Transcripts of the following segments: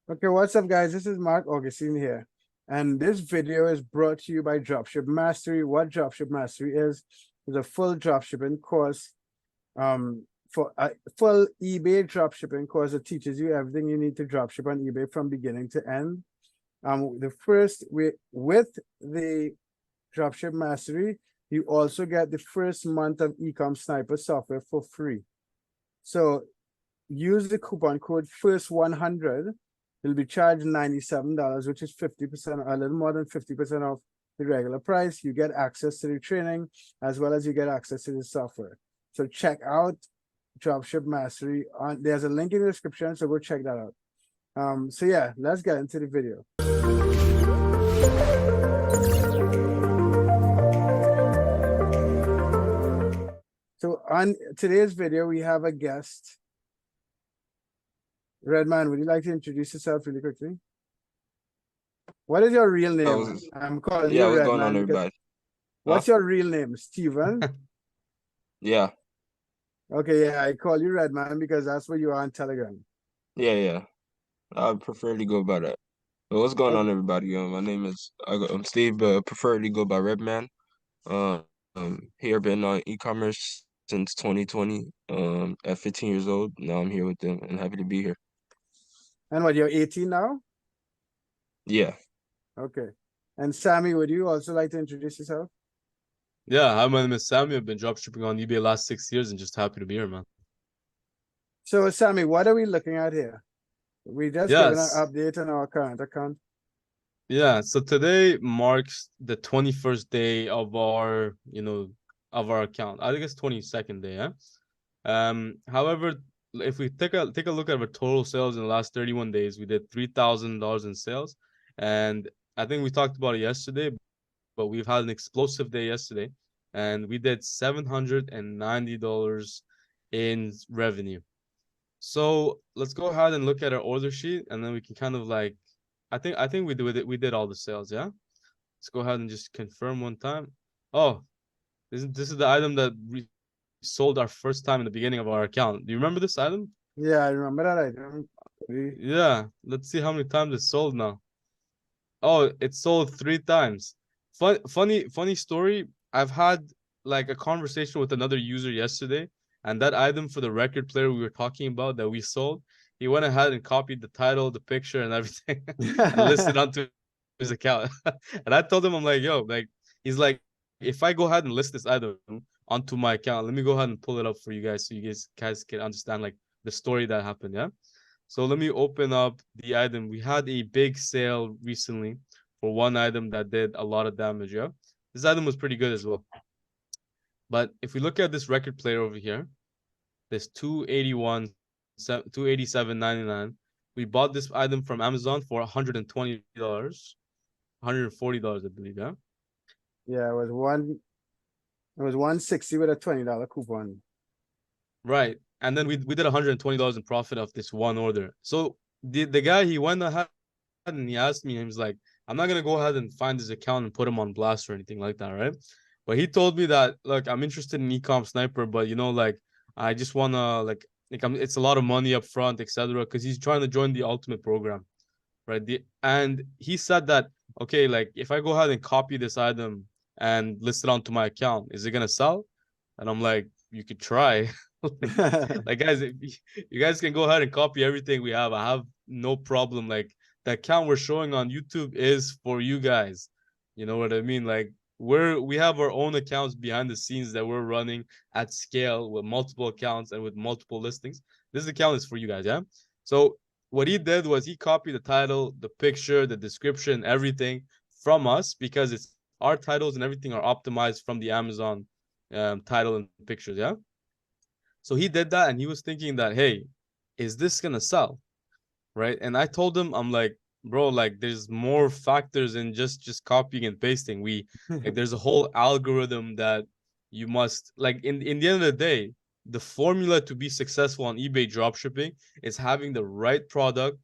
Okay, what's up, guys? This is Marc Augustine here, and this video is brought to you by Dropship Mastery. What Dropship Mastery is a full dropshipping course, for a full eBay dropshipping course that teaches you everything you need to dropship on eBay from beginning to end. With the Dropship Mastery, you also get the first month of Ecom Sniper software for free. So use the coupon code FIRST100. You'll be charged $97, which is 50%, a little more than 50% off the regular price. You get access to the training as well as you get access to the software. So check out Dropship Mastery. There's a link in the description, so go check that out. So yeah, let's get into the video. So on today's video, we have a guest. Redman, would you like to introduce yourself really quickly? What is your real name? I'm calling you what's going Redman on, because everybody? what's your real name? Steven? Yeah, Okay, yeah, I call you Redman because that's what you are on Telegram. yeah. I prefer to go by that. But what's going on, Okay. everybody? My name is I'm Steve, but prefer to go by Redman. Here been on e-commerce since 2020. At 15 years old. Now I'm here with them and happy to be here. And what, you're 18 now? Yeah. Okay. And Sammy, would you also like to introduce yourself? Yeah, hi, my name is Sammy. I've been dropshipping on eBay last 6 years and just happy to be here, man. So Sammy, what are we looking at here? We just given an update on our current account. Yeah, so today marks the 21st day of our, of our account. I think it's 22nd day, yeah. However, if we take a look at our total sales in the last 31 days, we did $3,000 in sales. And I think we talked about it yesterday, but we've had an explosive day yesterday, and we did $790 in revenue. So let's go ahead and look at our order sheet, and then we can kind of like, I think we did all the sales, yeah. Let's go ahead and just confirm one time. Oh, this is the item that we sold our first time in the beginning of our account. Do you remember this item? Yeah, I remember that item. Yeah, let's see how many times it's sold now. Oh, it sold 3 times. Funny story. I've had like a conversation with another user yesterday, and that item for the record player we were talking about that we sold, he went ahead and copied the title, the picture, and everything, and listed onto his account. And I told him, I'm like, yo, like, he's like, if I go ahead and list this item onto my account, let me go ahead and pull it up for you guys so you guys can understand like the story that happened, yeah. So let me open up the item. We had a big sale recently for one item that did a lot of damage, yeah. This item was pretty good as well. But if we look at this record player over here, this 287.99. We bought this item from Amazon for $120, $140, I believe, yeah. Yeah, it was 160 with a $20 coupon. Right. And then we did $120 in profit of this one order. So the guy, he went ahead and he asked me, he was like, I'm not gonna go ahead and find his account and put him on blast or anything like that, right? But he told me that, look, I'm interested in Ecom Sniper, but like I just wanna like it's a lot of money up front, etc. Because he's trying to join the ultimate program, right? And he said that, okay, like if I go ahead and copy this item and list it onto my account, is it gonna sell? And I'm like, you could try. Like guys, you guys can go ahead and copy everything we have. I have no problem. Like the account we're showing on YouTube is for you guys. You know what I mean? Like we have our own accounts behind the scenes that we're running at scale with multiple accounts and with multiple listings. This account is for you guys, yeah. So what he did was he copied the title, the picture, the description, everything from us because it's our titles and everything are optimized from the Amazon title and pictures, yeah. So he did that and he was thinking that, hey, is this gonna sell? Right. And I told him, I'm like, bro, like there's more factors in just copying and pasting. Like there's a whole algorithm that you must like in the end of the day, the formula to be successful on eBay dropshipping is having the right product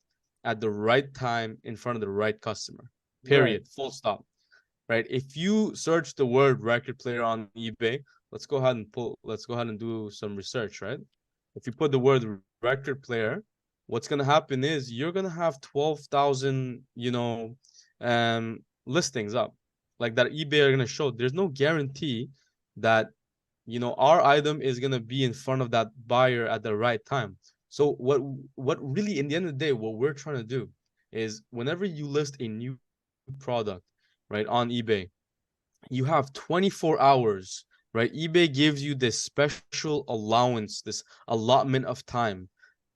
at the right time in front of the right customer. Period. Right. Full stop. Right. If you search the word record player on eBay, let's go ahead and do some research, right? If you put the word record player, what's gonna happen is you're gonna have 12,000, listings up, like that eBay are gonna show. There's no guarantee that our item is gonna be in front of that buyer at the right time. So what really, in the end of the day, what we're trying to do is whenever you list a new product, right, on eBay, you have 24 hours, right? eBay gives you this special allowance, this allotment of time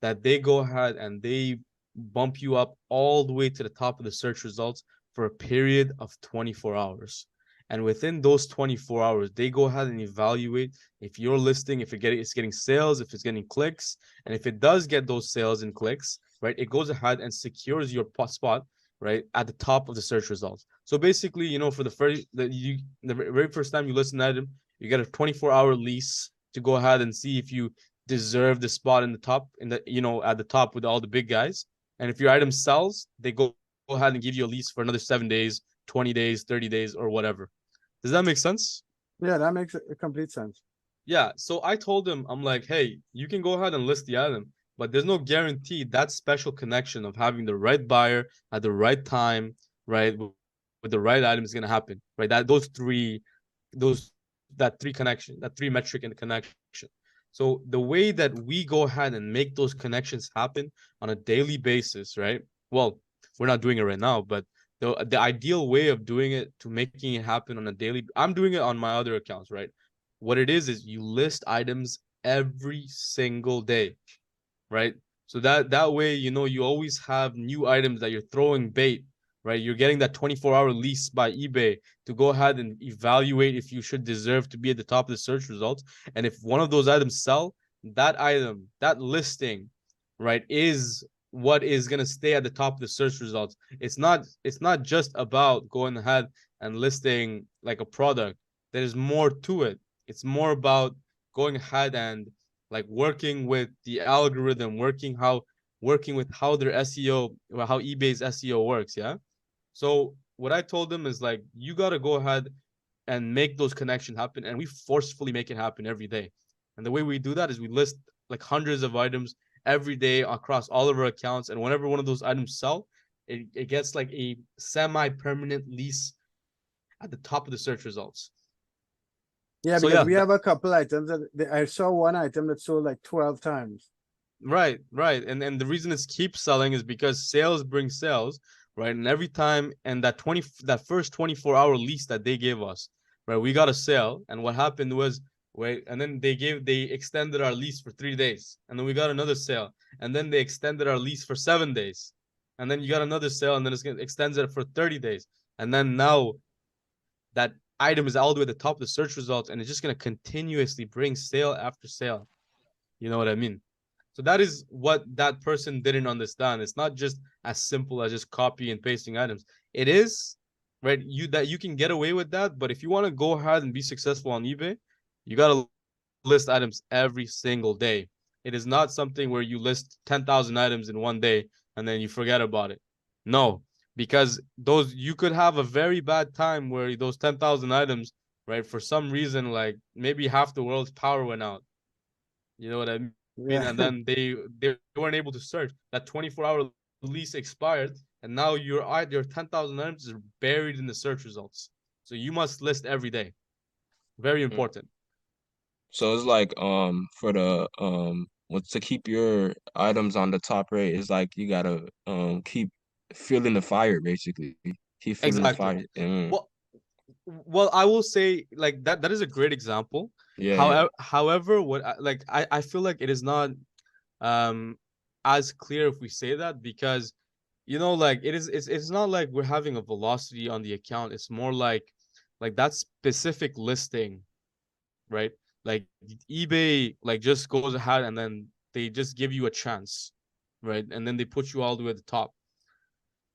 that they go ahead and they bump you up all the way to the top of the search results for a period of 24 hours. And within those 24 hours, they go ahead and evaluate if your listing, if it's getting sales, if it's getting clicks, and if it does get those sales and clicks, right, it goes ahead and secures your spot, right, at the top of the search results. So basically, for the very first time you list an item, you get a 24-hour lease to go ahead and see if you deserve the spot in the top, at the top with all the big guys. And if your item sells, they go ahead and give you a lease for another 7 days, 20 days, 30 days, or whatever. Does that make sense? Yeah, that makes a complete sense. Yeah. So I told him, I'm like, hey, you can go ahead and list the item, but there's no guarantee that special connection of having the right buyer at the right time, right, with the right item is gonna happen, right? That that three metric and connection. So the way that we go ahead and make those connections happen on a daily basis, right? Well, we're not doing it right now, but the ideal way of doing it, to making it happen on a daily, I'm doing it on my other accounts, right? What it is you list items every single day, right? So that way, you always have new items that you're throwing bait, right? You're getting that 24-hour lease by eBay to go ahead and evaluate if you should deserve to be at the top of the search results. And if one of those items sell, that item, that listing, right, is what is going to stay at the top of the search results. It's not just about going ahead and listing like a product. There's more to it. It's more about going ahead and like working with the algorithm, working with how their SEO, or how eBay's SEO works. Yeah. So what I told them is like, you got to go ahead and make those connections happen. And we forcefully make it happen every day. And the way we do that is we list like hundreds of items every day across all of our accounts. And whenever one of those items sell, it gets like a semi-permanent lease at the top of the search results. Yeah, So, because yeah, we have a couple items I saw one item that sold like 12 times. Right. And the reason it keeps selling is because sales bring sales, right? And every time, and that first 24-hour lease that they gave us, right? We got a sale, and what happened was, wait, and then they extended our lease for 3 days, and then we got another sale, and then they extended our lease for 7 days, and then you got another sale, and then extends it for 30 days, and then now that item is all the way at the top of the search results, and it's just gonna continuously bring sale after sale. You know what I mean? So that is what that person didn't understand. It's not just as simple as just copy and pasting items. It is, right? You can get away with that, but if you want to go ahead and be successful on eBay, you gotta list items every single day. It is not something where you list 10,000 items in one day and then you forget about it. No, because you could have a very bad time where those 10,000 items, right, for some reason, like maybe half the world's power went out. You know what I mean? Yeah. And then they weren't able to search. That 24-hour lease expired, and now your 10,000 items is buried in the search results. So you must list every day. Very important. So it's like for the what's to keep your items on the top rate is like you gotta keep feeling the fire basically. Keep feeling the Exactly. fire. Well, I will say like that is a great example. Yeah. However, I feel like it is not um as clear if we say that, because like it's not like we're having a velocity on the account. It's more like that specific listing, right? Like eBay like just goes ahead and then they just give you a chance, right? And then they put you all the way at the top.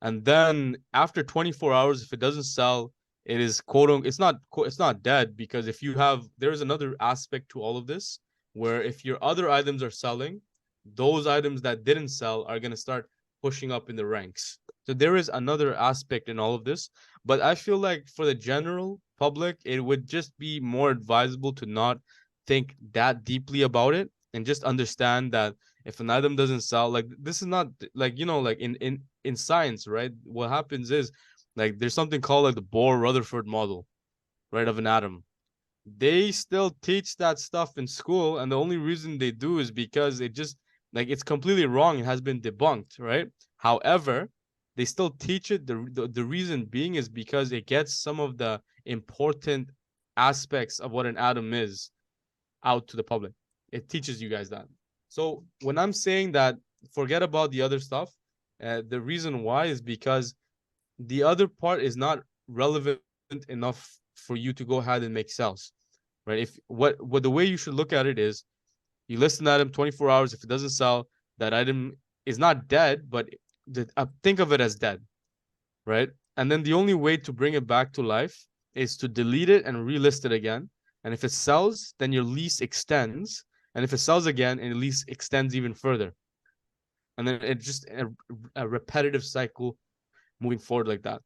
And then after 24 hours, if it doesn't sell, it is it's not dead, because if you have, there's another aspect to all of this, where if your other items are selling, those items that didn't sell are going to start pushing up in the ranks. So there is another aspect in all of this, but I feel like for the general public, it would just be more advisable to not think that deeply about it, and just understand that if an item doesn't sell, like this is not like, you know, like in science, right? What happens is like there's something called like the Bohr-Rutherford model, right, of an atom. They still teach that stuff in school, and the only reason they do is because it just like it's completely wrong. It has been debunked, right? However, they still teach it. The reason being is because it gets some of the important aspects of what an atom is out to the public. It teaches you guys that. So when I'm saying that, forget about the other stuff. The reason why is because the other part is not relevant enough for you to go ahead and make sales, right? If what the way you should look at it is, you list an item 24 hours. If it doesn't sell, that item is not dead, but think of it as dead, right? And then the only way to bring it back to life is to delete it and relist it again. And if it sells, then your lease extends. And if it sells again, and the lease extends even further. And then it's just a repetitive cycle moving forward like that.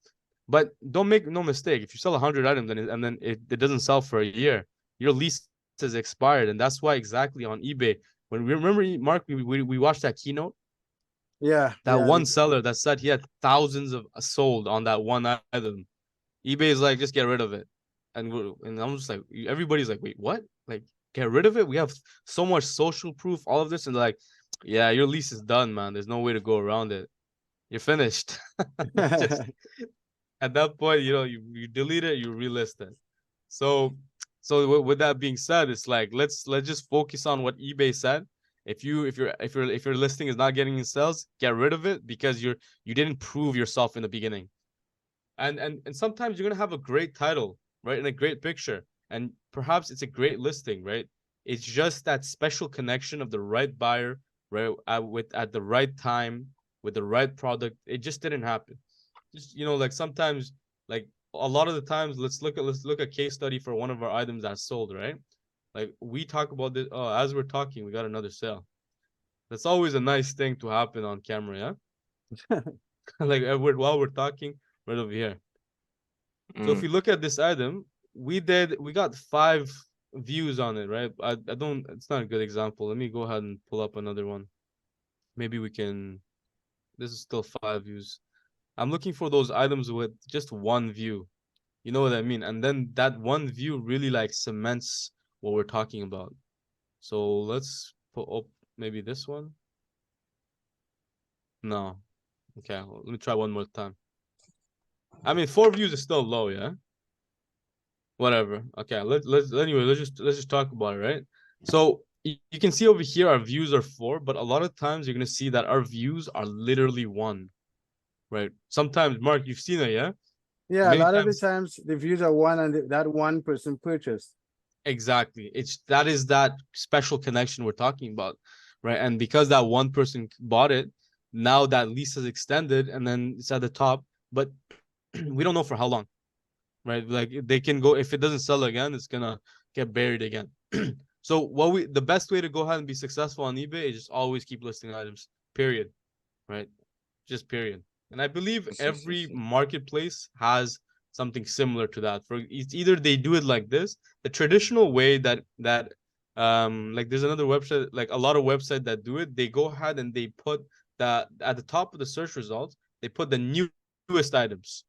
But don't make no mistake. If you sell 100 items and then it doesn't sell for a year, your lease has expired. And that's why exactly on eBay, when we remember, Marc, we watched that keynote. Yeah. That one seller that said he had thousands of sold on that one item. eBay is like, just get rid of it. And I'm just like, everybody's like, wait, what? Like, get rid of it? We have so much social proof, all of this. And like, yeah, your lease is done, man. There's no way to go around it. You're finished. Just, at that point, you know, you delete it, you relist it. So with that being said, it's like let's just focus on what eBay said. If your listing is not getting in sales, get rid of it because you didn't prove yourself in the beginning. And sometimes you're gonna have a great title, right, and a great picture, and perhaps it's a great listing, right? It's just that special connection of the right buyer, right, at the right time with the right product. It just didn't happen. Just, you know, like sometimes, like a lot of the times, let's look at case study for one of our items that sold, right? Like we talk about this. Oh, as we're talking, we got another sale. That's always a nice thing to happen on camera, yeah. Like while we're talking, right over here. So if you look at this item, we got 5 views on it, right? I don't. It's not a good example. Let me go ahead and pull up another one. Maybe we can. This is still 5 views. I'm looking for those items with just 1 view. You know what I mean? And then that 1 view really like cements what we're talking about. So let's put up maybe this one. No. Okay, well, let me try one more time. I mean, 4 views is still low, yeah? Whatever. Okay, let's just talk about it, right? So you can see over here our views are 4, but a lot of times you're gonna see that our views are literally 1. Right. Sometimes, Marc, you've seen it, yeah? Yeah, a Many lot of the times. times the views are 1 and that one person purchased. Exactly. That is that special connection we're talking about, right? And because that one person bought it, now that lease is extended and then it's at the top, but we don't know for how long, right? Like they can go, if it doesn't sell again, it's gonna get buried again. So the best way to go ahead and be successful on eBay is just always keep listing items, period, right? Just period. And I believe every marketplace has something similar to that. For it's either they do it like this, the traditional way that like there's another website, like a lot of websites that do it, they go ahead and they put that at the top of the search results, they put the newest items,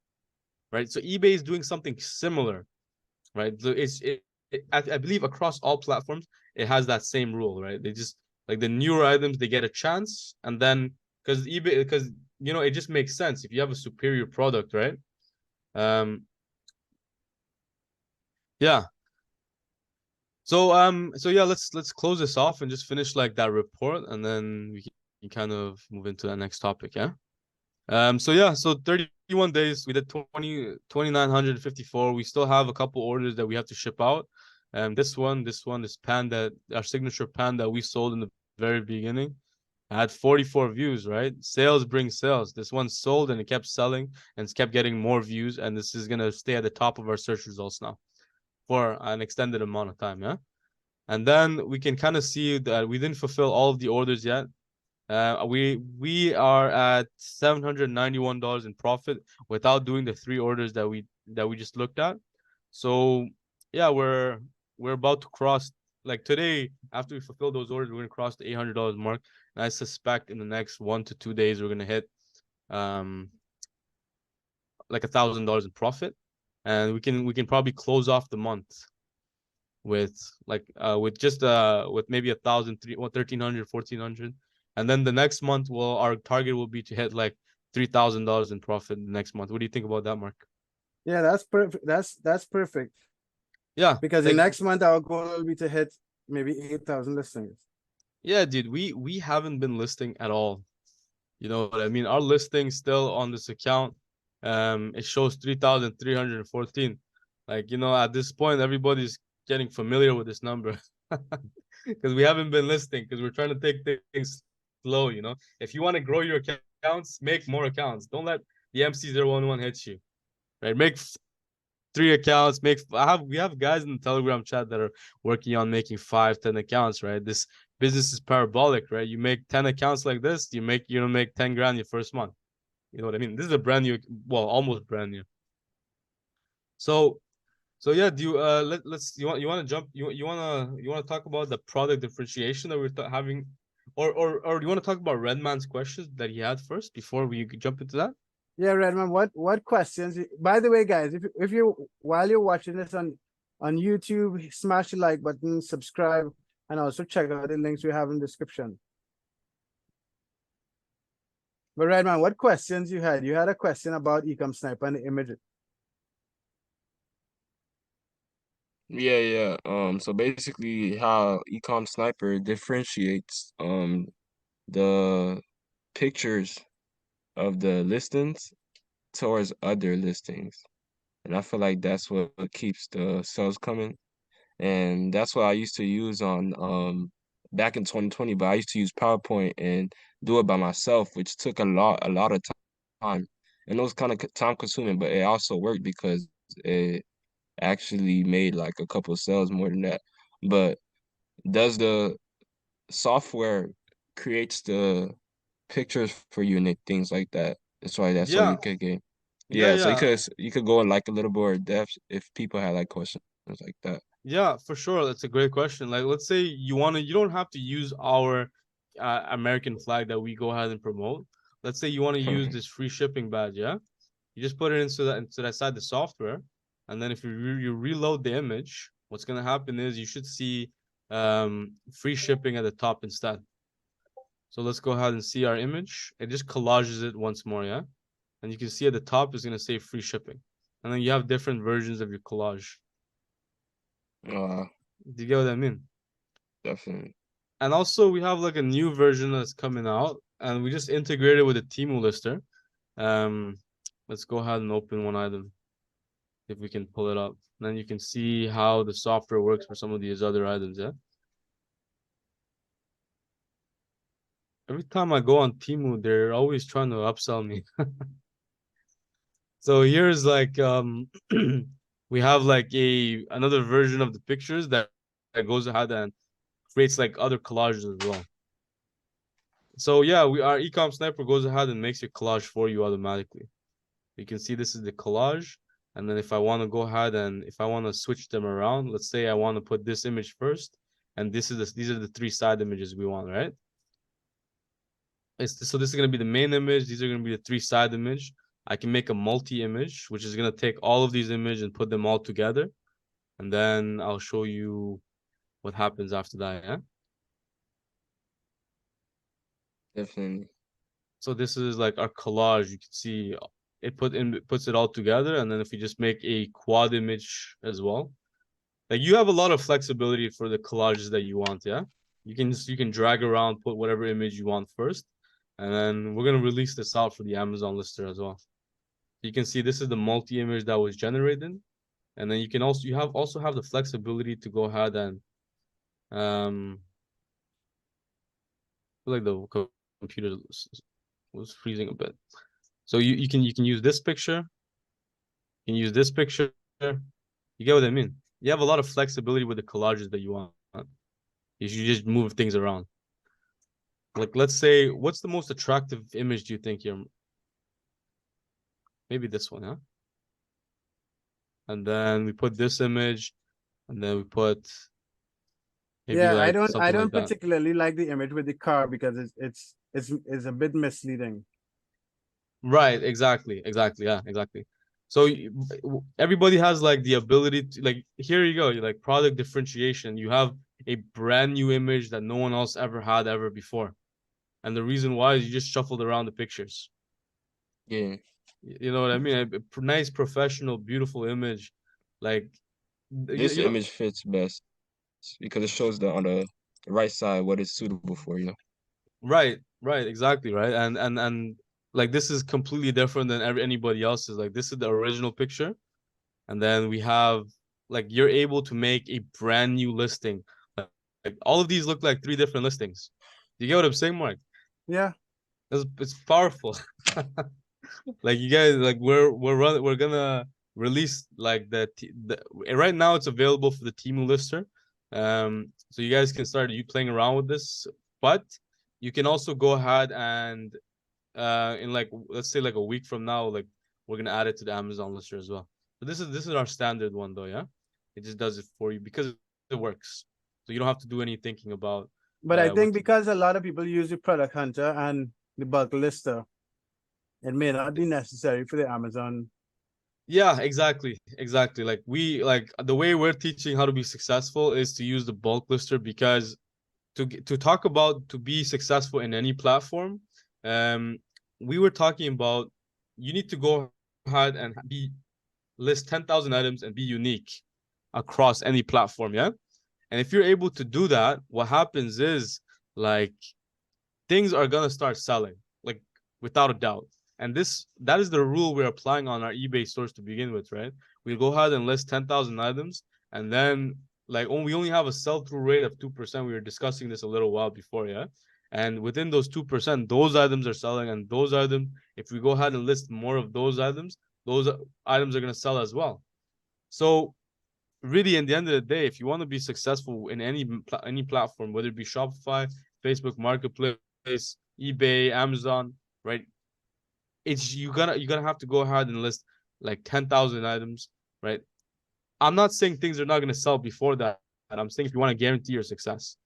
right? So eBay is doing something similar, right? So I believe across all platforms, it has that same rule, right? They just like the newer items, they get a chance, and then because you know, it just makes sense if you have a superior product, right? Yeah. So yeah, let's close this off and just finish like that report, and then we can kind of move into the next topic, yeah. So yeah, so 31 days, we did 2,954. We still have a couple orders that we have to ship out. This pan, that our signature pan that we sold in the very beginning, had 44 views, right? Sales bring sales. This one sold and it kept selling and it's kept getting more views, and this is gonna stay at the top of our search results now for an extended amount of time, yeah. And then we can kind of see that we didn't fulfill all of the orders yet. We are at $791 in profit without doing the 3 orders that we just looked at. So yeah, we're about to cross, like today, after we fulfill those orders, we're gonna cross the $800 mark, And I suspect in the next 1 to 2 days we're gonna hit like $1,000 in profit, and we can probably close off the month with with maybe 1,300, 1,400, and then the next month our target will be to hit like $3,000 in profit next month. What do you think about that, Mark? Yeah, that's perfect. That's perfect. Yeah, Because the like, next month our goal will be to hit maybe 8,000 listings. yeah, dude, we haven't been listing at all. You know what I mean? Our listing still on this account, it shows 3,314. Like, you know, at this point, everybody's getting familiar with this number because we haven't been listing because we're trying to take things slow. You know, if you want to grow your accounts, make more accounts. Don't let the MC011 hit you. Right? Make 3 accounts. We have guys in the Telegram chat that are working on making 5, 10 accounts. Right? This business is parabolic, right? You make 10 accounts like this, you don't make 10 grand your first month. You know what I mean? This is a brand new, well, almost brand new. So yeah, do you let's you want to jump you want to talk about the product differentiation that we're having, or do you want to talk about Redman's questions that he had first before we jump into that? Yeah, Redman, what questions? By the way, guys, if you while you're watching this on YouTube, smash the like button, subscribe, and also check out the links we have in the description. But Redman, what questions you had? You had a question about Ecom Sniper and the image. Yeah. So basically, how Ecom Sniper differentiates the pictures of the listings towards other listings, and I feel like that's what keeps the sales coming. And that's what I used to use on back in 2020, but I used to use PowerPoint and do it by myself, which took a lot of time, and it was kind of time consuming, but it also worked because it actually made like a couple of sales more than that. But does the software creates the pictures for you and things like that? That's why that's so Yeah, you could get. yeah, Yeah, so yeah. you could go in like a little more depth if people had like questions like that. Yeah, for sure. That's a great question. Like, let's say you don't have to use our American flag that we go ahead and promote. Let's say you want to use this free shipping badge, yeah? You just put it into that side the software, and then if you reload the image, what's gonna happen is you should see free shipping at the top instead. So let's go ahead and see our image. It just collages it once more, yeah? And you can see at the top is gonna say free shipping. And then you have different versions of your collage. Uh, Do you get what I mean? Definitely. And also we have like a new version that's coming out, and we just integrated with a Temu lister. Um, let's go ahead and open one item if we can pull it up. Then you can see how the software works for some of these other items, yeah? Every time I go on Temu, they're always trying to upsell me. So here's like we have like another version of the pictures that goes ahead and creates like other collages as well. So yeah, our ecom sniper goes ahead and makes your collage for you automatically. You can see this is the collage, and then if I want to go ahead and if I want to switch them around, let's say I want to put this image first, and these are the 3 side images we want, right? So this is going to be the main image. These are going to be the 3 side image. I can make a multi-image, which is going to take all of these images and put them all together. And then I'll show you what happens after that, yeah? Definitely. So this is like our collage. You can see it puts it all together. And then if you just make a quad image as well, like you have a lot of flexibility for the collages that you want, yeah? You can drag around, put whatever image you want first. And then we're gonna release this out for the Amazon lister as well. You can see this is the multi-image that was generated. And then you also have the flexibility to go ahead and like the computer was freezing a bit. So you can use this picture, you can use this picture. You get what I mean? You have a lot of flexibility with the collages that you want. You should just move things around. Like, let's say, what's the most attractive image do you think here? Maybe this one, huh? And then we put this image, and then we put Maybe Yeah, like I something like don't that. particularly like the image with the car because it's a bit misleading. Right, exactly, exactly, yeah, exactly. So everybody has like the ability to like here you go, you like product differentiation. You have a brand new image that no one else ever had ever before. And the reason why is you just shuffled around the pictures. Yeah. You know what I mean? A nice, professional, beautiful image. Like This you know, image fits best because it shows the on the right side what is suitable for you. right, right, exactly, right. And like this is completely different than anybody else's. Like this is the original picture. And then we have like you're able to make a brand new listing. Like all of these look like three different listings. You get what I'm saying, Mark? Yeah. It's powerful. Like you guys, like we're gonna release like the right now it's available for the Temu lister. So you guys can start you playing around with this, but you can also go ahead and in like let's say like a week from now, like we're gonna add it to the Amazon lister as well. But this is our standard one though, yeah. It just does it for you because it works, so you don't have to do any thinking about But I what think because a lot of people use the product hunter and the bulk lister, it may not be necessary for the Amazon. Yeah, exactly. Exactly. Like we like the way we're teaching how to be successful is to use the bulk lister because to talk about to be successful in any platform, um we were talking about you need to go ahead and be list 10,000 items and be unique across any platform, yeah? And if you're able to do that, what happens is like things are gonna start selling, like without a doubt. And that is the rule we're applying on our eBay stores to begin with, right? We go ahead and list 10,000 items, and then like we only have a sell-through rate of 2%. We were discussing this a little while before, yeah. And within those 2%, those items are selling, and those items, if we go ahead and list more of those items are gonna sell as well. So really, in the end of the day, if you want to be successful in any platform, whether it be Shopify, Facebook Marketplace, eBay, Amazon, right? It's you're gonna have to go ahead and list like 10,000 items, right? I'm not saying things are not gonna sell before that. I'm saying if you want to guarantee your success,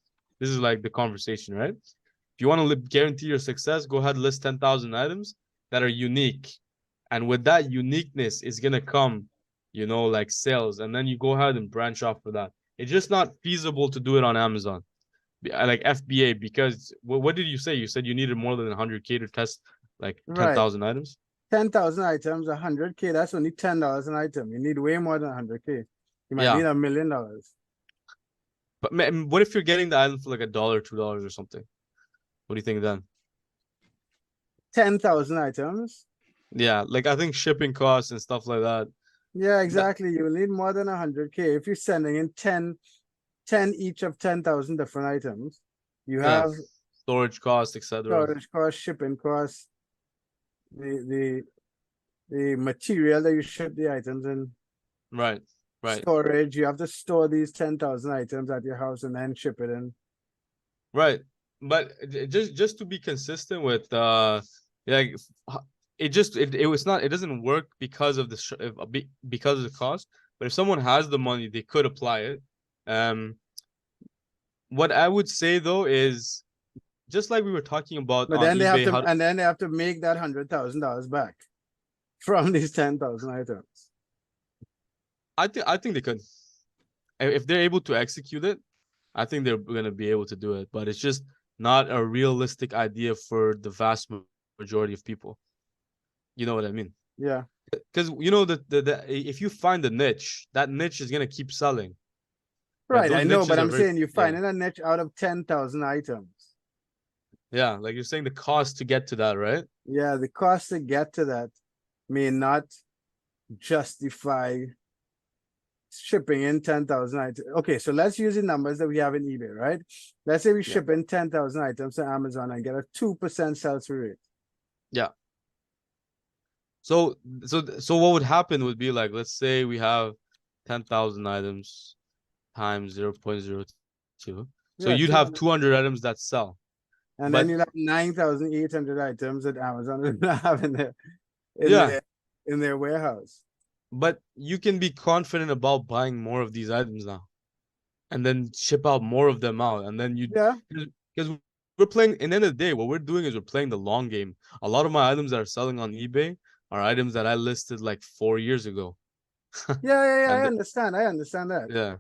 this is like the conversation, right? If you want to guarantee your success, go ahead and list 10,000 items that are unique, and with that uniqueness is gonna come, like sales, and then you go ahead and branch off for that. It's just not feasible to do it on Amazon, like FBA, because what did you say? You said you needed more than 100K to test like Right. 10,000 items. 10,000 items, 100K, that's only $10 an item. You need way more than 100K. You might Yeah, need $1 million. but man, what if you're getting the item for like $1, $2 or something? What do you think then? 10,000 items. Yeah, like I think shipping costs and stuff like that. Yeah, That exactly. You will need more than 100K. If you're sending in 10 each of 10,000 different items, you yeah, have storage costs, etc. storage costs, shipping costs, the the material that you ship the items in, Right, right, storage. You have to store these 10,000 items at your house and then ship it in. right. But just to be consistent with like it was not it doesn't work because of because of the cost. But if someone has the money, they could apply it. Um, what I would say though is just like we were talking about But on then they have eBay, to, how and then they have to make that $100,000 back from these 10,000 items. I think they could if they're able to execute it. I think they're gonna be able to do it, but it's just not a realistic idea for the vast majority of people. You know what I mean? Yeah. Because the if you find a niche, that niche is gonna keep selling, right? Right, I Those know, but niches are I'm very saying you're yeah, finding a niche out of 10,000 items. yeah. Like you're saying, the cost to get to that, right? Yeah, the cost to get to that may not justify shipping in 10,000 items. Okay, so let's use the numbers that we have in eBay, right? Let's say we Yeah, ship in 10,000 items to Amazon and get a 2% sell-through rate. yeah. So what would happen would be like, let's say we have 10,000 items times 0.02. So Yeah, you'd have 200. 200 items that sell. And then But you'll have 9,800 items that Amazon will have in yeah, their in their warehouse. but you can be confident about buying more of these items now. and then ship out more of them out, and then you Yeah. because we're playing. In the end of the day, what we're doing is we're playing the long game. A lot of my items that are selling on eBay are items that I listed like 4 years ago, Yeah. I and understand. I understand that. yeah.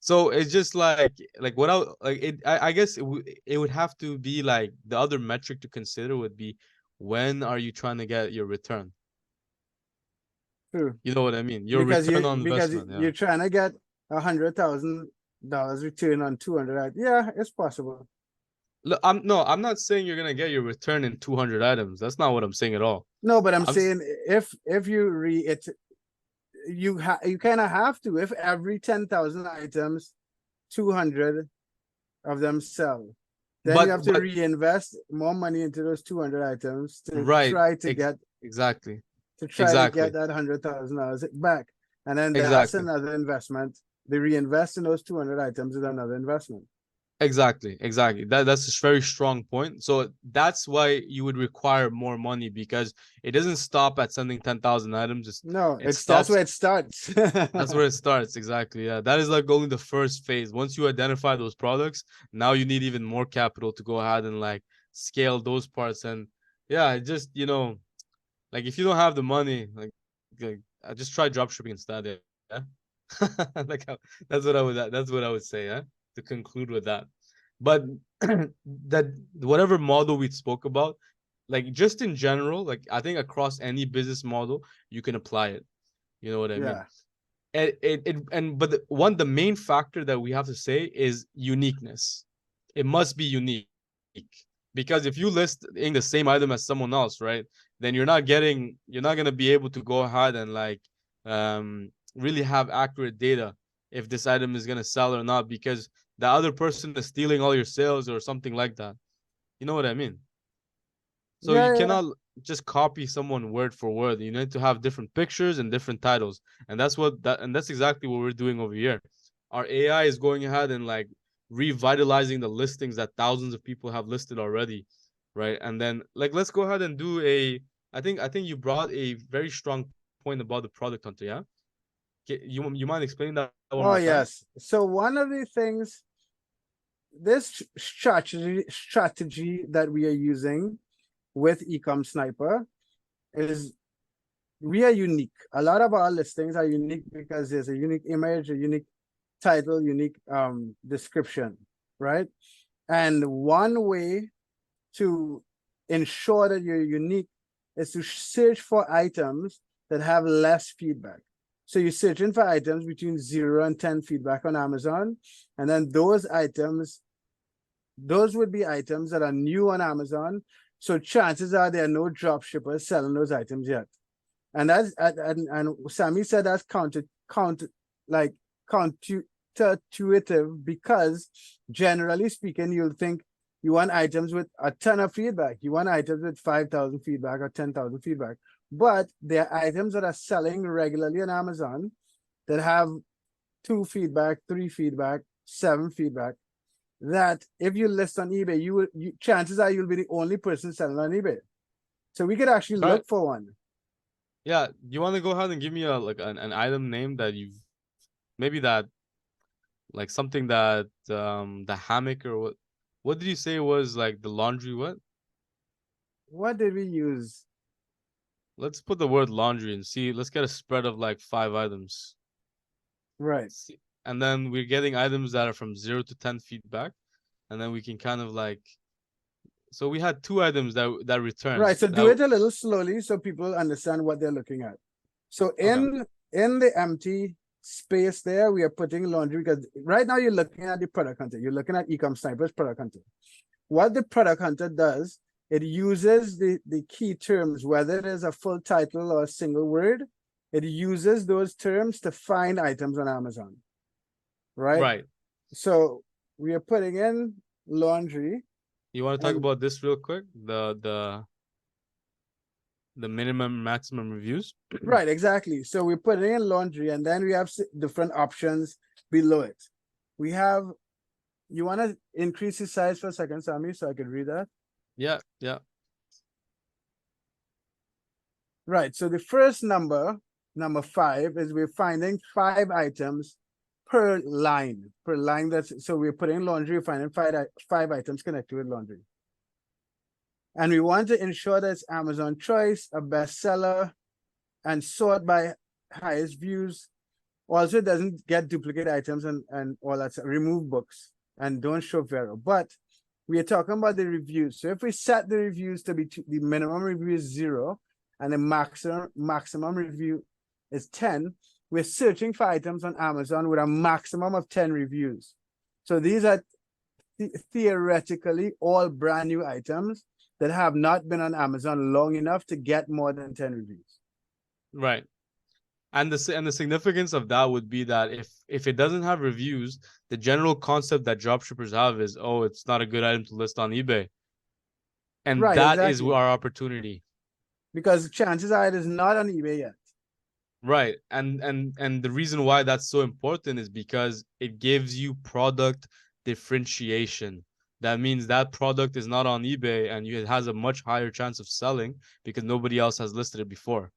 So it's just like what I like it. I guess it would have to be like the other metric to consider would be when are you trying to get your return? True. You know what I mean? Your Because return you on because investment. Yeah. you're trying to get $100,000 return on 200. Yeah, it's possible. Look, I'm not saying you're gonna get your return in 200 items. That's not what I'm saying at all. No, but I'm I'm s- saying if you you kind of have to. If every 10,000 items, 200 of them sell, then you have to but reinvest more money into those 200 items to right, try to get exactly, that $100,000 back. And then that's exactly. another investment. They reinvest in those 200 items is another investment. Exactly. That's a very strong point. So that's why you would require more money because it doesn't stop at sending 10,000 items. No, It that's stops. where it starts. That's where it starts. Exactly. Yeah. That is like only the first phase. Once you identify those products, now you need even more capital to go ahead and like scale those parts. And yeah, just like if you don't have the money, like I just try dropshipping instead. Yeah. like that's what I would say, yeah, to conclude with that. But that whatever model we spoke about, like just in general, like I think across any business model, you can apply it. You know what I mean? Yeah. But the main factor that we have to say is uniqueness. It must be unique because if you list in the same item as someone else, right, then you're not gonna be able to go ahead and like really have accurate data if this item is gonna sell or not because the other person is stealing all your sales or something like that. You know what I mean? So you Yeah. cannot just copy someone word for word. You need to have different pictures and different titles. And that's exactly what we're doing over here. Our AI is going ahead and like revitalizing the listings that thousands of people have listed already, right? And then like let's go ahead and do a I think you brought a very strong point about the product hunter, yeah? You mind explaining that one Oh, more time? yes. So one of the things, this strategy that we are using with Ecom Sniper is we are unique. A lot of our listings are unique because there's a unique image, a unique title, unique description, right? And one way to ensure that you're unique is to search for items that have less feedback. So you're searching for items between 0 and 10 feedback on Amazon. And then those would be items that are new on Amazon. So chances are there are no drop shippers selling those items yet. And Sammy said that's counterintuitive because generally speaking, you'll think you want items with a ton of feedback. You want items with 5,000 feedback or 10,000 feedback. But there are items that are selling regularly on Amazon that have 2 feedback, 3 feedback, 7 feedback. That if you list on eBay, chances are you'll be the only person selling on eBay. So we could actually All right. look for one. Yeah, you want to go ahead and give me an item name that you've maybe that like something that the hammock or what did you say was like the laundry what? What did we use? Let's put the word laundry and see. Let's get a spread of like 5 items. Right. And then we're getting items that are from 0 to 10 feedback, and then we can kind of like. So we had 2 items that returned. Right. So do it a little slowly so people understand what they're looking at. So Okay. in the empty space there, we are putting laundry because right now you're looking at the product hunter. You're looking at Ecom Sniper's product hunter. What the product hunter does, it uses the key terms, whether it is a full title or a single word, it uses those terms to find items on Amazon. Right. Right. So we are putting in laundry. You want to talk And about this real quick? The minimum maximum reviews. right, exactly. So we're putting in laundry and then we have different options below it. We have, you want to increase the size for a second, Sammy, so I could read that? Yeah. Right. So the first number 5, is we're finding 5 items per line. That's so we're putting laundry, we're finding five items connected with laundry. And we want to ensure that it's Amazon choice, a bestseller, and sort by highest views. Also, it doesn't get duplicate items and all that. Remove books and don't show Vero. But we are talking about the reviews. So if we set the reviews to be the minimum review is 0 and the maximum review is 10, we're searching for items on Amazon with a maximum of 10 reviews. So these are theoretically all brand new items that have not been on Amazon long enough to get more than 10 reviews. Right. And the significance of that would be that if it doesn't have reviews, the general concept that dropshippers have is, oh, it's not a good item to list on eBay. And right, that exactly. is our opportunity. Because chances are it is not on eBay yet. Right. And the reason why that's so important is because it gives you product differentiation. That means that product is not on eBay and it has a much higher chance of selling because nobody else has listed it before.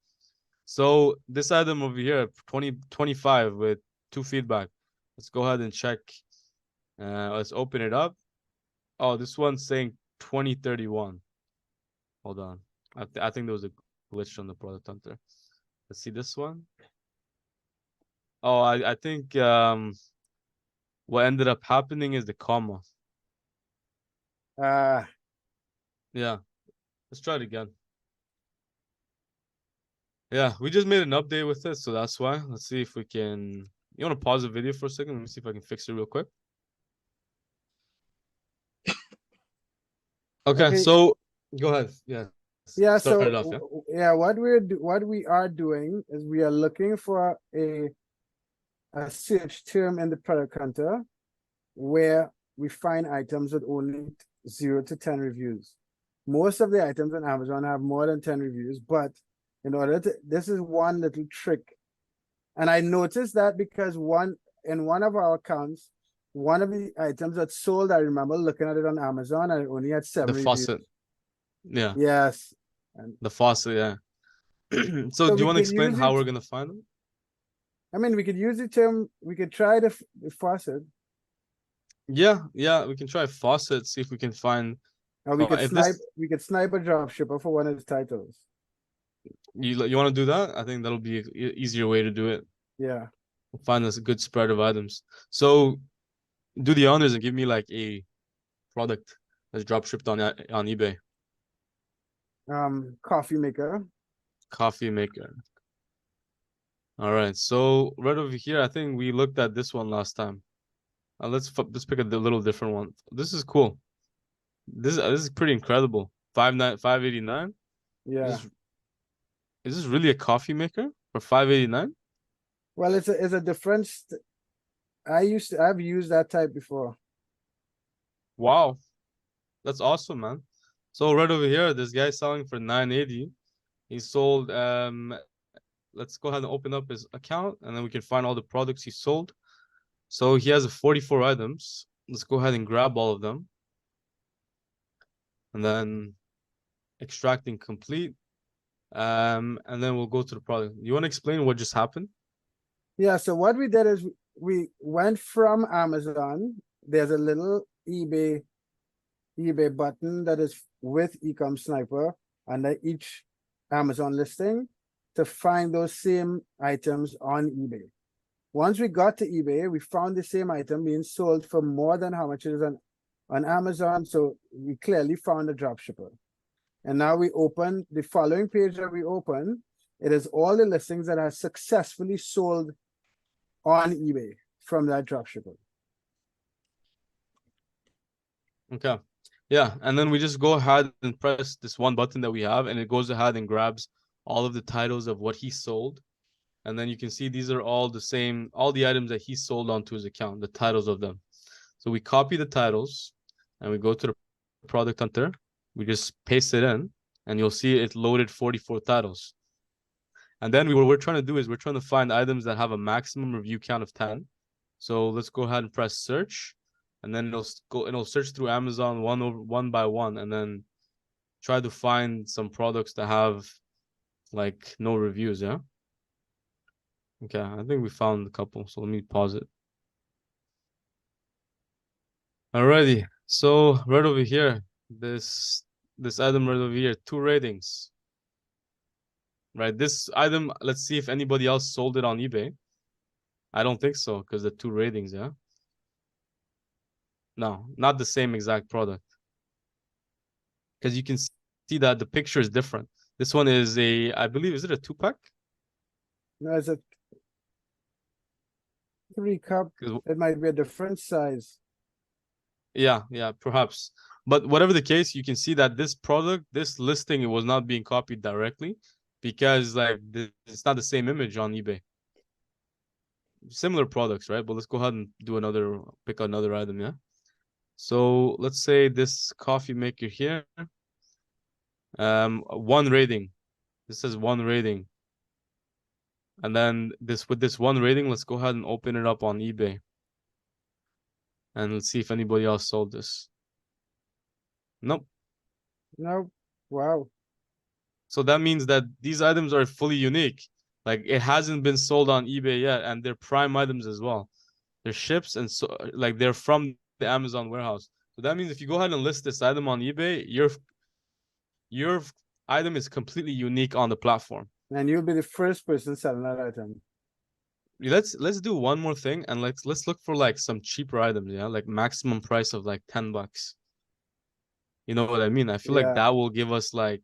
So this item over here, 2025 with 2 feedback. Let's go ahead and check. Let's open it up. Oh, this one's saying 2031. Hold on. I think there was a glitch on the product hunter. Let's see this one. Oh, I think what ended up happening is the comma. Yeah. Let's try it again. Yeah, we just made an update with it, so that's why. Let's see if we can. You want to pause the video for a second? Let me see if I can fix it real quick. Okay, so go ahead. Yeah. Yeah. Start it So off, yeah? what we are doing is we are looking for a search term in the product hunter where we find items with only 0 to 10 reviews. Most of the items on Amazon have more than 10 reviews, but in order to, this is one little trick. And I noticed that because in one of our accounts, one of the items that sold, I remember looking at it on Amazon and it only had 7 The reviews. faucet. Yeah. Yes. The faucet, yeah. So do you want to explain how we're gonna find them? I mean, we could use the term, we could try the faucet. Yeah, we can try faucet, see if we can find. Or we could snipe a dropshipper for one of his titles. You want to do that? I think that'll be an easier way to do it. Yeah. Find us a good spread of items. So do the honors and give me like a product that's drop shipped on eBay. Coffee maker. Coffee maker. All right. So right over here, I think we looked at this one last time. Let's pick a little different one. This is cool. This is pretty incredible. 589. Yeah. Is this really a coffee maker for 589? Well, it's a different. I've used that type before. Wow, that's awesome, man. So right over here, this guy's selling for 980. He sold. Let's go ahead and open up his account, and then we can find all the products he sold. So he has 44 items. Let's go ahead and grab all of them, and then extracting complete. And then we'll go to the product. You want to explain what just happened? Yeah, so what we did is we went from Amazon. There's a little eBay button that is with Ecom Sniper under each Amazon listing to find those same items on eBay. Once we got to eBay, we found the same item being sold for more than how much it is on Amazon. So we clearly found a dropshipper. And now we open the following page that we open. It is all the listings that are successfully sold on eBay from that dropshipper. Okay. Yeah. And then we just go ahead and press this one button that we have, and it goes ahead and grabs all of the titles of what he sold. And then you can see these are all the same, all the items that he sold onto his account, the titles of them. So we copy the titles and we go to the product hunter. We just paste it in, and you'll see it loaded 44 titles. And then what we're trying to do is we're trying to find items that have a maximum review count of 10. So let's go ahead and press search, and then it'll search through Amazon one by one, and then try to find some products that have like no reviews. Yeah. Okay, I think we found a couple. So let me pause it. Alrighty. So right over here, this item right over here, 2 ratings. Right, this item, let's see if anybody else sold it on eBay. I don't think so, because the 2 ratings, yeah. No, not the same exact product. Because you can see that the picture is different. This one is a, I believe, is it a 2-pack? No, it's a 3-cup. It might be a different size. Yeah, perhaps. But whatever the case, you can see that this product, this listing, it was not being copied directly because like it's not the same image on eBay. Similar products, right? But let's go ahead and do another, pick another item, yeah? So let's say this coffee maker here. 1 rating. This says 1 rating. And then with this 1 rating, let's go ahead and open it up on eBay. And let's see if anybody else sold this. Nope. Nope. Wow. So that means that these items are fully unique. Like it hasn't been sold on eBay yet, and they're prime items as well. They're ships and so like they're from the Amazon warehouse. So that means if you go ahead and list this item on eBay, your item is completely unique on the platform. And you'll be the first person selling that item. Let's do one more thing and let's look for like some cheaper items, yeah, like maximum price of like $10. You know what I mean? I feel like that will give us like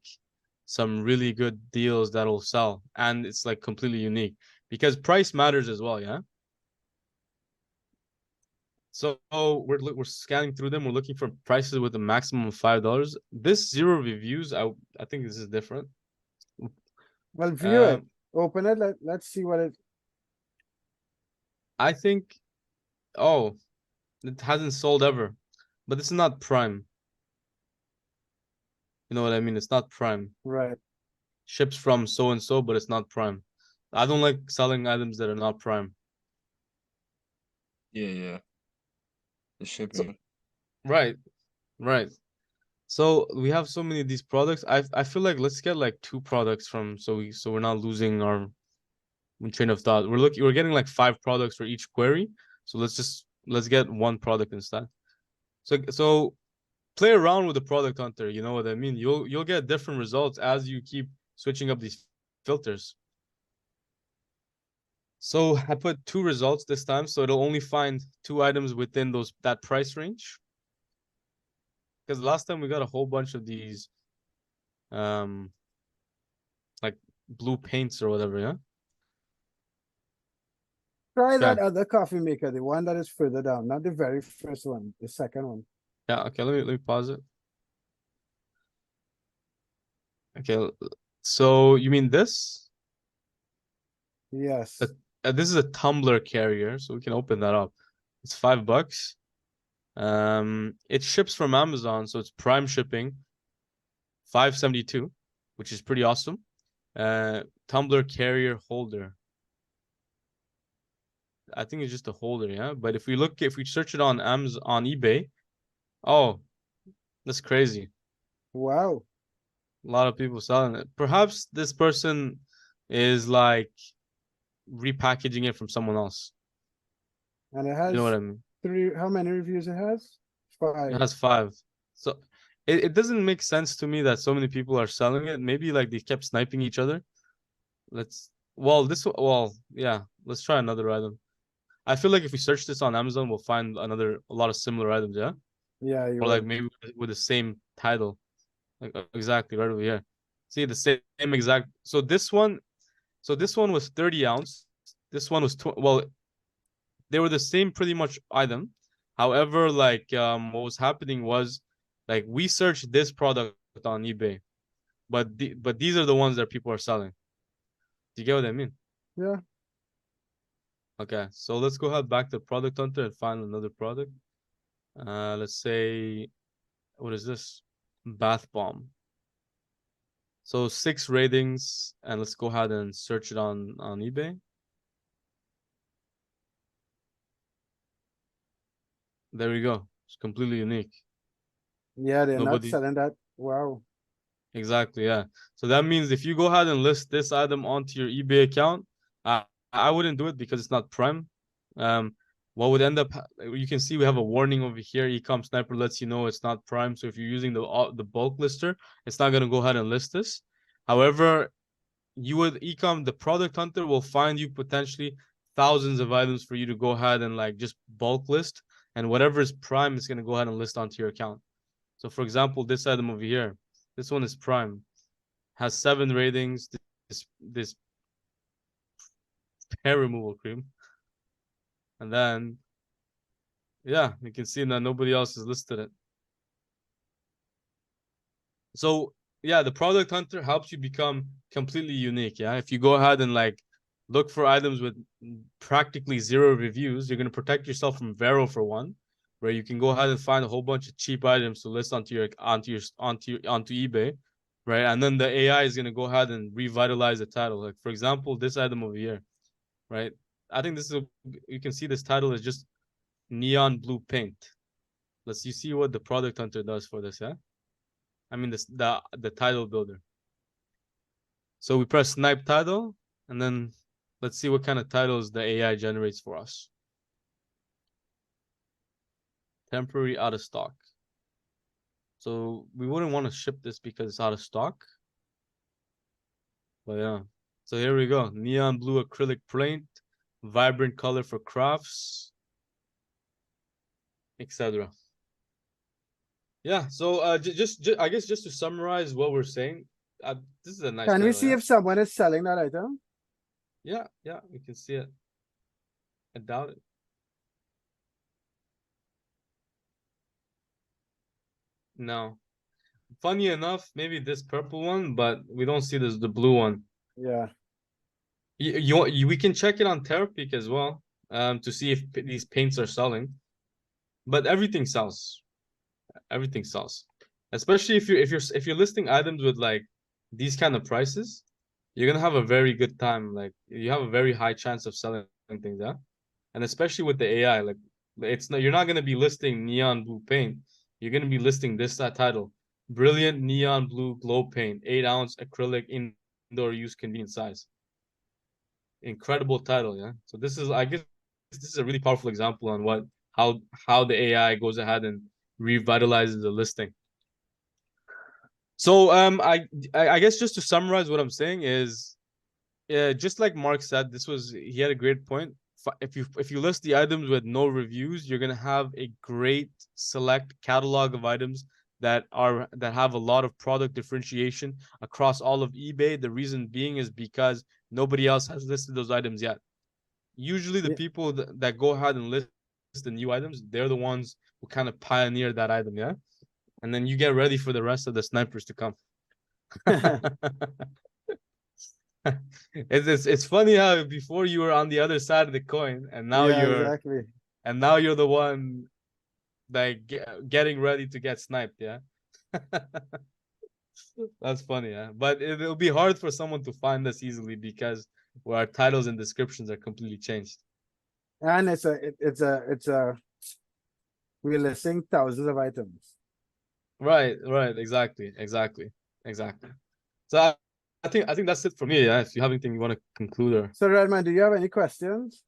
some really good deals that'll sell, and it's like completely unique because price matters as well, yeah. So we're scanning through them. We're looking for prices with a maximum of $5. This 0 reviews, I think this is different. Well, view it. Open it. Let's see what it. I think, oh, it hasn't sold ever, but this is not prime. You know what I mean? It's not prime. Right. Ships from so and so, but it's not prime. I don't like selling items that are not prime. Yeah. The shipping. Right. So we have so many of these products. I feel like let's get like 2 products from so we're not losing our train of thought. We're getting like 5 products for each query. So let's get 1 product instead. So play around with the product hunter, you know what I mean? You'll get different results as you keep switching up these filters. So I put 2 results this time, so it'll only find 2 items within that price range. Because last time we got a whole bunch of these like blue paints or whatever, yeah. Try that other coffee maker, the one that is further down, not the very first one, the second one. Yeah, okay, let me pause it. Okay, so you mean this? Yes. This is a tumbler carrier, so we can open that up. It's $5. It ships from Amazon, so it's prime shipping. $5.72, which is pretty awesome. Tumbler carrier holder. I think it's just a holder, yeah. But if we search it on Amazon, on eBay, oh, that's crazy. Wow. A lot of people selling it. Perhaps this person is like repackaging it from someone else. And it has, you know what I mean? 3. How many reviews it has? 5. It has 5. So it doesn't make sense to me that so many people are selling it. Maybe like they kept sniping each other. Yeah, let's try another item. I feel like if we search this on Amazon, we'll find a lot of similar items, yeah? Yeah, or like maybe with the same title. Like exactly right over here. See the same exact. So this one was 30 ounce. This one was they were the same pretty much item. However, like what was happening was like we searched this product on eBay, but these are the ones that people are selling. Do you get what I mean? Yeah. Okay, so let's go ahead back to Product Hunter and find another product. Let's say, what is this? Bath bomb. So 6 ratings, and let's go ahead and search it on eBay. There we go. It's completely unique. Yeah, they're not selling that. Wow. Exactly, yeah. So that means if you go ahead and list this item onto your eBay account, I wouldn't do it because it's not prime. What what would end up, you can see we have a warning over here. Ecom Sniper lets you know it's not prime. So if you're using the bulk lister, it's not going to go ahead and list this. However, the product hunter will find you potentially thousands of items for you to go ahead and like just bulk list, and whatever is prime is going to go ahead and list onto your account. So for example, this item over here, this one is prime, has 7 ratings. This hair removal cream, and then yeah, you can see that nobody else has listed it. So yeah, the product hunter helps you become completely unique. Yeah, if you go ahead and like look for items with practically 0 reviews, you're going to protect yourself from Vero for one, where you can go ahead and find a whole bunch of cheap items to list onto eBay, right? And then the AI is going to go ahead and revitalize the title. Like for example, this item over here, right? I think you can see this title is just neon blue paint. You see what the product hunter does for this, yeah? I mean the title builder. So we press snipe title, and then let's see what kind of titles the AI generates for us. Temporary out of stock. So we wouldn't want to ship this because it's out of stock. But yeah. So here we go. Neon blue acrylic paint, vibrant color for crafts, etc. Yeah, so just I guess just to summarize what we're saying, this is a nice Can we title, see yeah? if someone is selling that item? Yeah, we can see it. I doubt it. No. Funny enough, maybe this purple one, but we don't see the blue one. Yeah. We can check it on Terapeak as well, to see if these paints are selling. But everything sells. Everything sells. Especially if you're listing items with like these kind of prices, you're gonna have a very good time. Like you have a very high chance of selling things, yeah. And especially with the AI, like you're not gonna be listing neon blue paint. You're gonna be listing this title: brilliant neon blue glow paint, 8-ounce acrylic indoor use convenient size. Incredible title, yeah. So I guess this is a really powerful example on how the AI goes ahead and revitalizes the listing. So I guess just to summarize what I'm saying is, just like Marc said, he had a great point. If you list the items with no reviews, you're gonna have a great select catalog of items that have a lot of product differentiation across all of eBay. The reason being is because nobody else has listed those items yet. Usually the Yeah. people that go ahead and list the new items, they're the ones who kind of pioneer that item, yeah? And then you get ready for the rest of the snipers to come. It's funny how before you were on the other side of the coin, and now Yeah, exactly. you're the one like getting ready to get sniped, yeah. That's funny, yeah. But it'll be hard for someone to find us easily because our titles and descriptions are completely changed. And we're listing thousands of items. Right, exactly. So I think that's it for me. Yeah, if you have anything you want to conclude or So Redman, do you have any questions?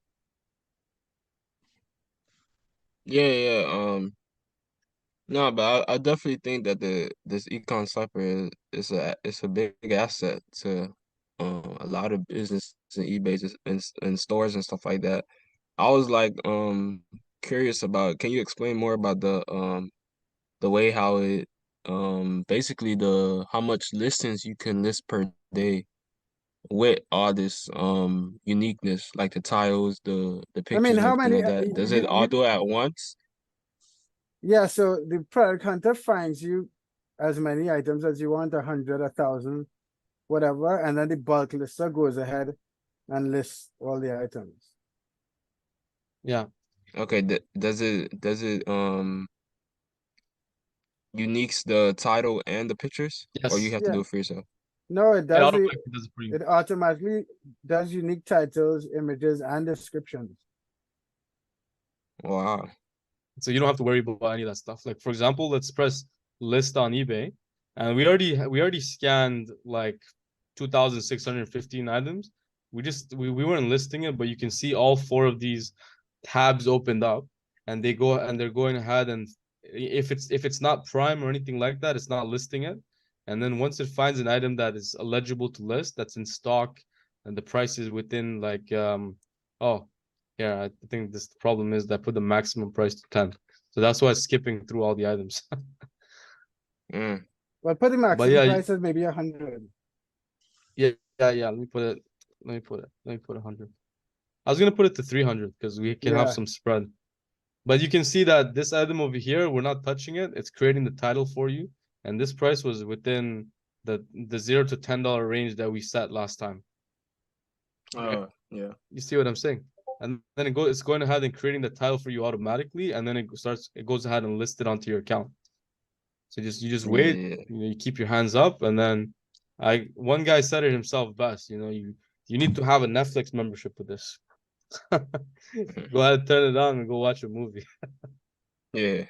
Yeah. No, but I definitely think that this econ sniper is a big asset to a lot of business and eBay and stores and stuff like that. I was like curious about, can you explain more about the way how it basically the how much listings you can list per day with all this uniqueness, like the tiles, the I mean, pictures and how everything many like that. Does it all do it at once? yeah, so the product hunter finds you as many items as you want, 100, 1,000, whatever, and then the bulk lister goes ahead and lists all the items. yeah. Okay, does it uniques the title and the pictures, or you Yes. have to Yeah. do it for yourself? No, it It does automatically does it for you. it automatically does unique titles, images, and descriptions. Wow. So you don't have to worry about any of that stuff. Like for example, let's press list on eBay, and we already scanned like 2,615 items. We weren't listing it, but you can see all 4 of these tabs opened up, and they're going ahead, and if it's not Prime or anything like that, it's not listing it. And then once it finds an item that is eligible to list, that's in stock, and the price is within like oh yeah, I think this problem is that I put the maximum price to 10. So that's why it's skipping through all the items. Mm. Well, put the But maximum yeah, price as maybe 100. yeah. Let me put it. Let me put 100. I was gonna put it to 300 because we can have Yeah. some spread. But you can see that this item over here, we're not touching it. It's creating the title for you. And this price was within the $0 to $10 range that we set last time. Yeah. You see what I'm saying? And then it's going ahead and creating the title for you automatically, and then it goes ahead and lists it onto your account. So you just wait, Yeah. you keep your hands up, and then one guy said it himself best, you need to have a Netflix membership with this. Go ahead, turn it on and go watch a movie. Yeah.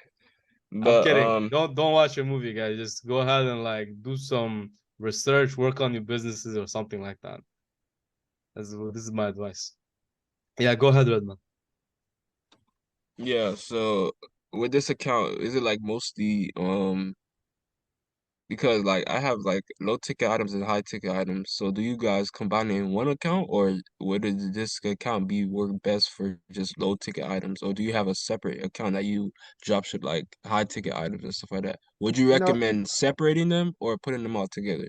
I'm But kidding. Don't watch a movie, guys. Just go ahead and like do some research, work on your businesses or something like that. This is my advice. Yeah, go ahead, Redman. yeah, so with this account, is it like mostly because like I have like low ticket items and high ticket items. So do you guys combine it in one account, or would this account be work best for just low ticket items? Or do you have a separate account that you drop ship like high ticket items and stuff like that? Would you No, recommend separating them or putting them all together?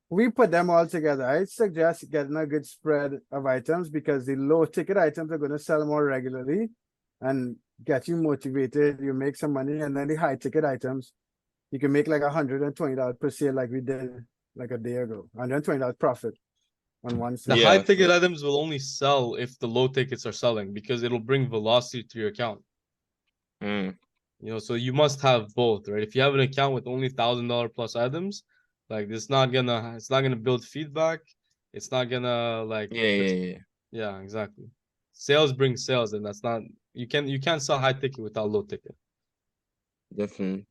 we put them all together. I suggest getting a good spread of items because the low ticket items are going to sell more regularly and get you motivated. You make some money, and then the high ticket items, you can make like $120 per sale, like we did like a day ago. $120 profit on one The sale. high Yeah, ticket items will only sell if the low tickets are selling because it'll bring velocity to your account. mm, So you must have both, right? If you have an account with only $1,000 plus items, like it's not gonna build feedback. It's not gonna like yeah. yeah, exactly. Sales bring sales, and that's not you can't sell high ticket without low ticket. Definitely.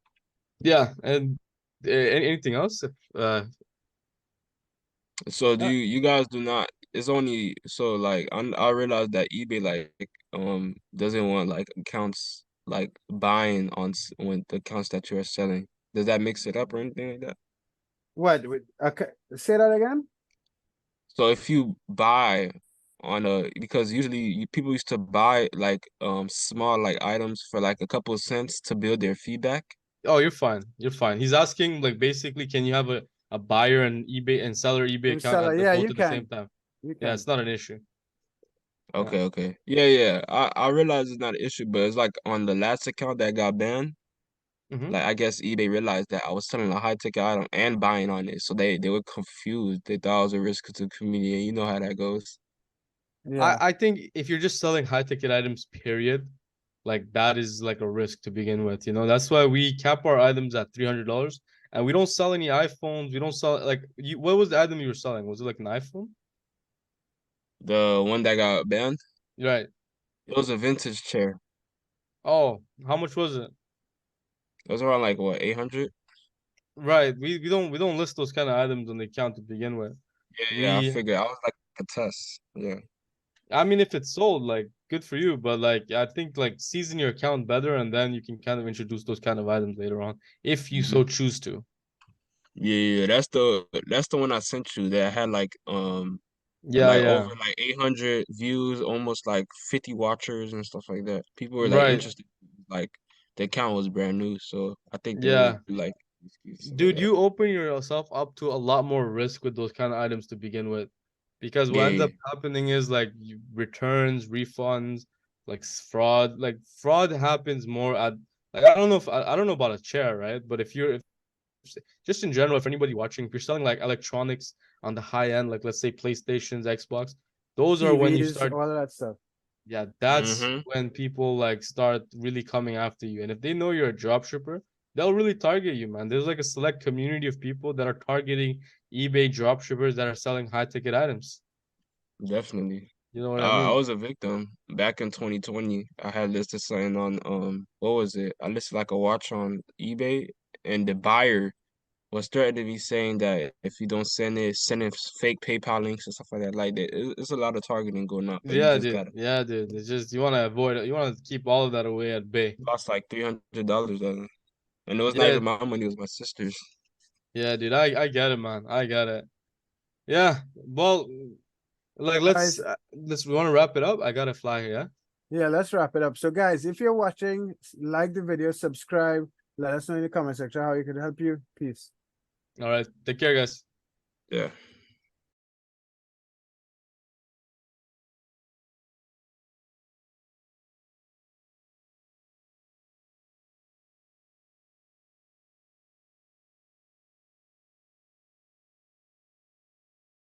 Yeah, and anything else? If, So do Uh, you guys do not, it's only so like I realized that eBay like doesn't want like accounts like buying on when the accounts that you're selling. Does that mix it up or anything like that? what? Okay, say that again. So if you buy on a, because usually people used to buy like small like items for like a couple of cents to build their feedback. oh, you're fine. You're fine. He's asking like basically, can you have a buyer and eBay and seller eBay And account seller, at the yeah, both you at the same can. time? You Yeah, can. it's not an issue. Yeah. Okay. Yeah. I realize it's not an issue, but it's like on the last account that got banned. hmm Like I guess eBay realized that I was selling a high ticket item and buying on it, so they were confused. They thought I was a risk to the community, and you know how that goes. Yeah. I think if you're just selling high ticket items, period, like that is like a risk to begin with. That's why we cap our items at $300, and we don't sell any iPhones. We don't sell like what was the item you were selling? Was it like an iPhone? The one that got banned, Right. it was a vintage chair. Oh, how much was it? It was around like what, 800? Right. We don't list those kind of items on the account to begin with. Yeah. I We figured I was like a test. Yeah. I mean if it's sold, like good for you, but like I think like season your account better and then you can kind of introduce those kind of items later on if you so hmm choose to. Yeah. That's the one I sent you that had Yeah, like yeah. over like 800 views, almost like 50 watchers and stuff like that. People were like Right. interested. Like the account was brand new, so I think they Yeah. really like stuff like Dude, that. you open yourself up to a lot more risk with those kind of items to begin with. Because what ends Yeah. up happening is like returns, refunds, like fraud. Like fraud happens more at like I don't know about a chair, right? But if just in general, if anybody watching, if you're selling like electronics on the high end, like let's say PlayStations, Xbox, those are when you TVs, start all of that stuff. yeah, that's Mm-hmm. when people like start really coming after you. And if they know you're a drop shipper, they'll really target you, man. There's like a select community of people that are targeting eBay drop shippers that are selling high ticket items. Definitely. You know what I I mean? was a victim back in 2020. I had listed something on what was it? I listed like a watch on eBay, and the buyer was threatening me saying that if you don't send it, sending fake PayPal links and stuff like that. Like that, it's a lot of targeting going on. But you Yeah, just dude. gotta Yeah, dude. It's just you want to avoid it. You want to keep all of that away at bay. lost like $300, and it was not Yeah, even my money; it was my sister's. yeah, dude. I get it, man. I get it. Yeah. Well, like Guys, let's we want to wrap it up. I gotta fly. Yeah. yeah, let's wrap it up. So guys, if you're watching, like the video, subscribe, let us know in the comment section how we can help you. Peace. All right. Take care, guys. Yeah.